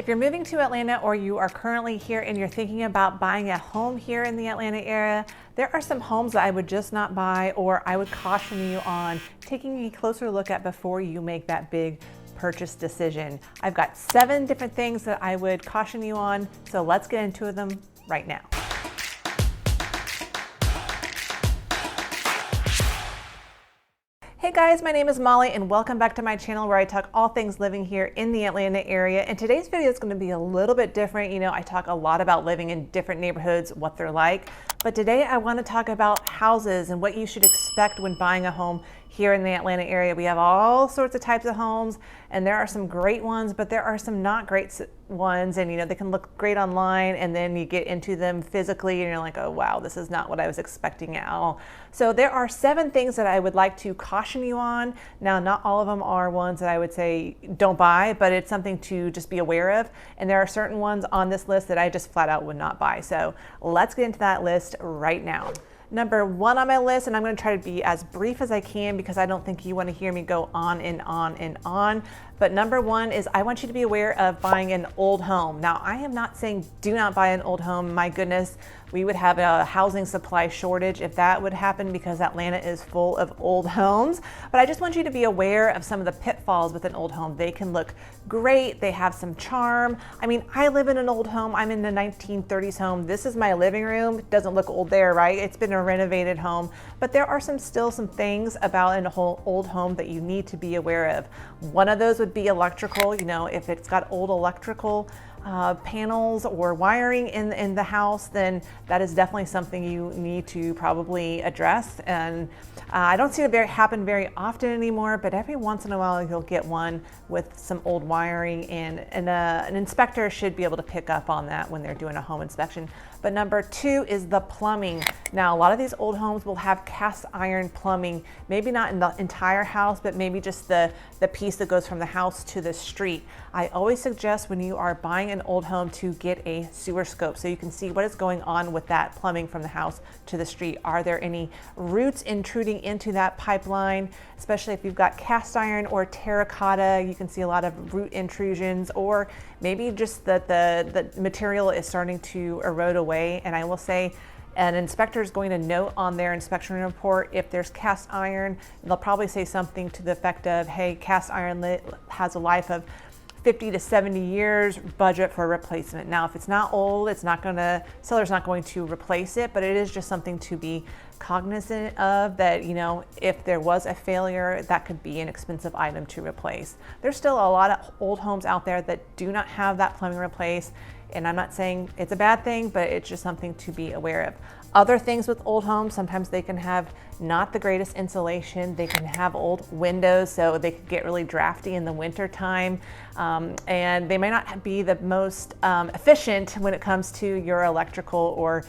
If you're moving to Atlanta or you are currently here and you're thinking about buying a home here in the Atlanta area, there are some homes that I would just not buy, or I would caution you on taking a closer look at before you make that big purchase decision. I've got 7 different things that I would caution you on, so let's get into them right now. Hey guys, my name is Molly and welcome back to my channel where I talk all things living here in the Atlanta area. And today's video is going to be a little bit different. You know, I talk a lot about living in different neighborhoods, what they're like. But today I want to talk about houses and what you should expect when buying a home here in the Atlanta area. We have all sorts of types of homes, and there are some great ones, but there are some not great ones. And you know, they can look great online, and then you get into them physically and you're like, oh wow, this is not what I was expecting at all. So there are 7 things that I would like to caution you on. Now, not all of them are ones that I would say don't buy, but it's something to just be aware of. And there are certain ones on this list that I just flat out would not buy. So let's get into that list right now. Number 1 on my list, and I'm going to try to be as brief as I can because I don't think you want to hear me go on and on and on. But number 1 is I want you to be aware of buying an old home. Now, I am not saying do not buy an old home. My goodness, we would have a housing supply shortage if that would happen because Atlanta is full of old homes. But I just want you to be aware of some of the pitfalls with an old home. They can look great. They have some charm. I mean, I live in an old home. I'm in the 1930s home. This is my living room. It doesn't look old there, right? It's been a renovated home, but there are still some things about an old home that you need to be aware of. One of those would be electrical. You know, if it's got old electrical panels or wiring in the house, then that is definitely something you need to probably address. And I don't see it happen very often anymore, but every once in a while you'll get one with some old wiring, and an inspector should be able to pick up on that when they're doing a home inspection. But number 2 is the plumbing. Now, a lot of these old homes will have cast iron plumbing, maybe not in the entire house, but maybe just the piece that goes from the house to the street. I always suggest when you are buying an old home to get a sewer scope so you can see what is going on with that plumbing from the house to the street. Are there any roots intruding into that pipeline? Especially if you've got cast iron or terracotta, you can see a lot of root intrusions, or maybe just that the material is starting to erode away. And I will say, an inspector is going to note on their inspection report if there's cast iron. They'll probably say something to the effect of, hey, cast iron has a life of 50 to 70 years, budget for a replacement. Now, if it's not old, seller's not going to replace it, but it is just something to be cognizant of, that, you know, if there was a failure, that could be an expensive item to replace. There's still a lot of old homes out there that do not have that plumbing replaced. And I'm not saying it's a bad thing, but it's just something to be aware of. Other things with old homes, sometimes they can have not the greatest insulation. They can have old windows, so they could get really drafty in the winter time. And they may not be the most efficient when it comes to your electrical or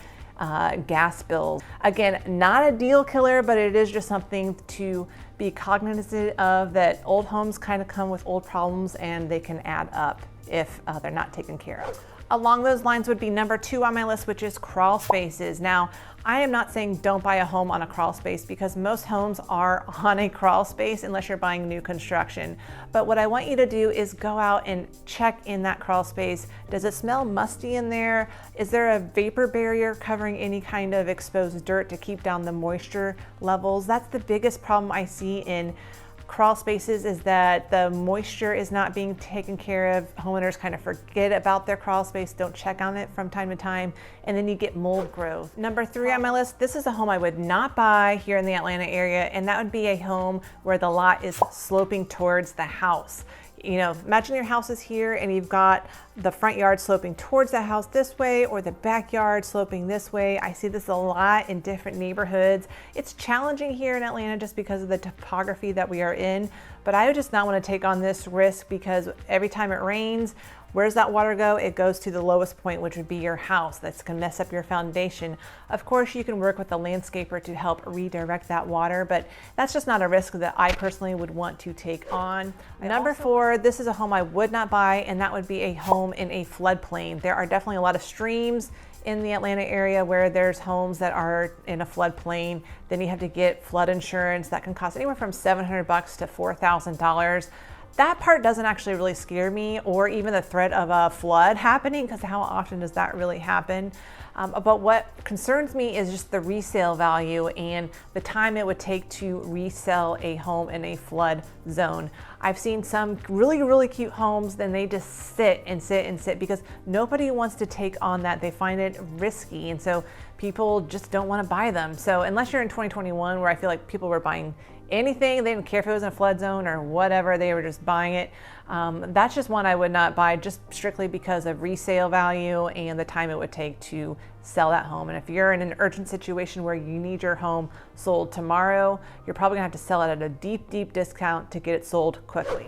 gas bills. Again, not a deal killer, but it is just something to be cognizant of, that old homes kind of come with old problems and they can add up if they're not taken care of. Along those lines would be number 2 on my list, which is crawl spaces. Now, I am not saying don't buy a home on a crawl space, because most homes are on a crawl space unless you're buying new construction. But what I want you to do is go out and check in that crawl space. Does it smell musty in there? Is there a vapor barrier covering any kind of exposed dirt to keep down the moisture levels? That's the biggest problem I see in crawl spaces, is that the moisture is not being taken care of. Homeowners kind of forget about their crawl space, don't check on it from time to time, and then you get mold growth. Number 3 on my list, this is a home I would not buy here in the Atlanta area, and that would be a home where the lot is sloping towards the house. You know, imagine your house is here and you've got the front yard sloping towards the house this way, or the backyard sloping this way. I see this a lot in different neighborhoods. It's challenging here in Atlanta just because of the topography that we are in, but I would just not want to take on this risk, because every time it rains, where does that water go? It goes to the lowest point, which would be your house. That's going to mess up your foundation. Of course, you can work with a landscaper to help redirect that water, but that's just not a risk that I personally would want to take on. Number 4, this is a home I would not buy, and that would be a home in a floodplain. There are definitely a lot of streams in the Atlanta area where there's homes that are in a floodplain. Then you have to get flood insurance that can cost anywhere from $700 to $4,000. that part doesn't actually really scare me, or even the threat of a flood happening, because how often does that really happen? But what concerns me is just the resale value and the time it would take to resell a home in a flood zone. I've seen some really cute homes, then they just sit and sit and sit because nobody wants to take on that. They find it risky, and so people just don't want to buy them. So unless you're in 2021, where I feel like people were buying anything, they didn't care if it was in a flood zone or whatever, they were just buying it. That's just one I would not buy, just strictly because of resale value and the time it would take to sell that home. And if you're in an urgent situation where you need your home sold tomorrow, you're probably gonna have to sell it at a deep discount to get it sold quickly.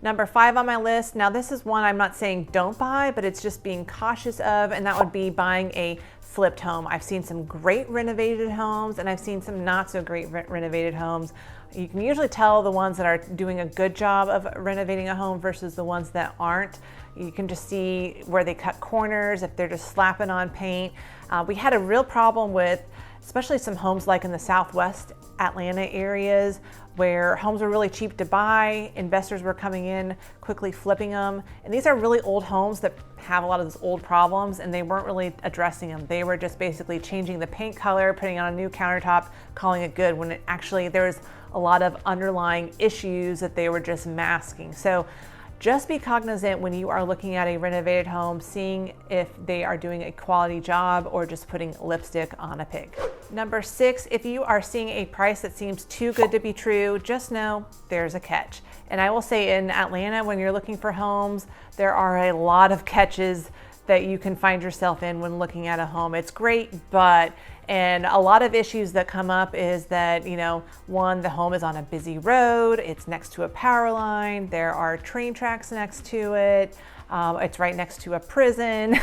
Number 5 on my list, now this is one I'm not saying don't buy, but it's just being cautious of, and that would be buying a flipped home. I've seen some great renovated homes, and I've seen some not so great renovated homes. You can usually tell the ones that are doing a good job of renovating a home versus the ones that aren't. You can just see where they cut corners, if they're just slapping on paint. We had a real problem with, especially some homes like in the Southwest Atlanta areas, where homes were really cheap to buy, investors were coming in, quickly flipping them. And these are really old homes that have a lot of those old problems, and they weren't really addressing them. They were just basically changing the paint color, putting on a new countertop, calling it good, when actually there was a lot of underlying issues that they were just masking. So just be cognizant when you are looking at a renovated home, seeing if they are doing a quality job or just putting lipstick on a pig. Number 6, if you are seeing a price that seems too good to be true, just know there's a catch. And I will say in Atlanta, when you're looking for homes, there are a lot of catches that you can find yourself in when looking at a home. It's great, and a lot of issues that come up is that, one, the home is on a busy road, it's next to a power line, there are train tracks next to it, it's right next to a prison.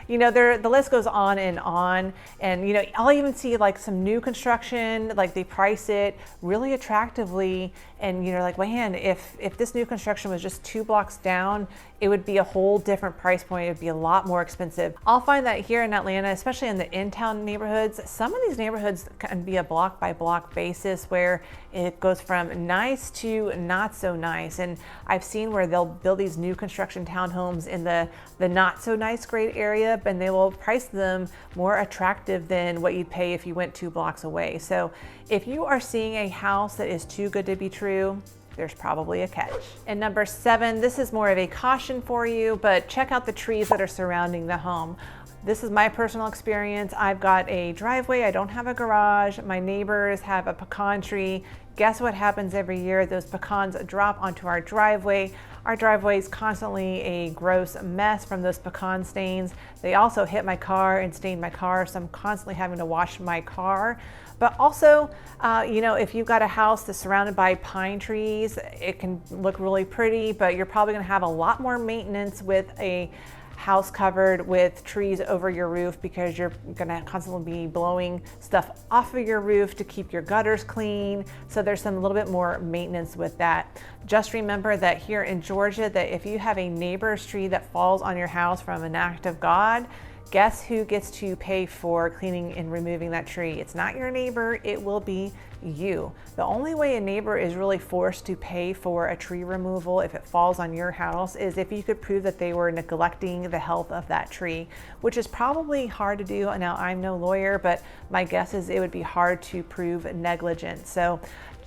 The list goes on, and I'll even see like some new construction, like they price it really attractively, and like, man, if this new construction was just 2 blocks down, it would be a whole different price point. It would be a lot more expensive. I'll find that here in Atlanta, especially in the in-town neighborhoods, some of these neighborhoods can be a block by block basis where it goes from nice to not so nice. And I've seen where they'll build these new construction townhomes in the not so nice grade area, and they will price them more attractive than what you'd pay if you went 2 blocks away. So if you are seeing a house that is too good to be true, there's probably a catch. And number 7, this is more of a caution for you, but check out the trees that are surrounding the home. This is my personal experience. I've got a driveway, I don't have a garage. My neighbors have a pecan tree. Guess what happens every year? Those pecans drop onto our driveway. Our driveway is constantly a gross mess from those pecan stains. They also hit my car and stain my car, so I'm constantly having to wash my car. But also, if you've got a house that's surrounded by pine trees, it can look really pretty, but you're probably gonna have a lot more maintenance with a house covered with trees over your roof, because you're gonna constantly be blowing stuff off of your roof to keep your gutters clean. So there's a little bit more maintenance with that. Just remember that here in Georgia, that if you have a neighbor's tree that falls on your house from an act of God, guess who gets to pay for cleaning and removing that tree? It's not your neighbor, it will be you. The only way a neighbor is really forced to pay for a tree removal if it falls on your house is if you could prove that they were neglecting the health of that tree, which is probably hard to do. Now, I'm no lawyer, but my guess is it would be hard to prove negligence. So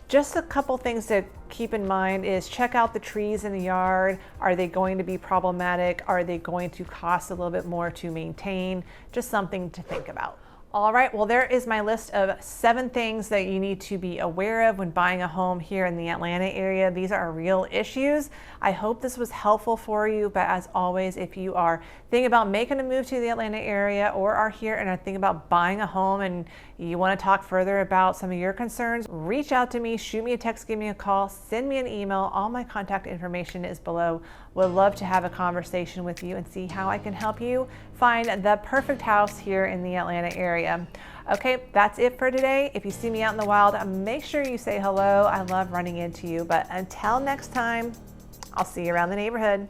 just a couple things to keep in mind is check out the trees in the yard. Are they going to be problematic? Are they going to cost a little bit more to maintain? Just something to think about. All right, well, there is my list of 7 things that you need to be aware of when buying a home here in the Atlanta area. These are real issues. I hope this was helpful for you, but as always, if you are thinking about making a move to the Atlanta area or are here and are thinking about buying a home and you want to talk further about some of your concerns, reach out to me, shoot me a text, give me a call, send me an email. All my contact information is below. Would love to have a conversation with you and see how I can help you find the perfect house here in the Atlanta area. Okay, that's it for today. If you see me out in the wild, make sure you say hello. I love running into you. But until next time, I'll see you around the neighborhood.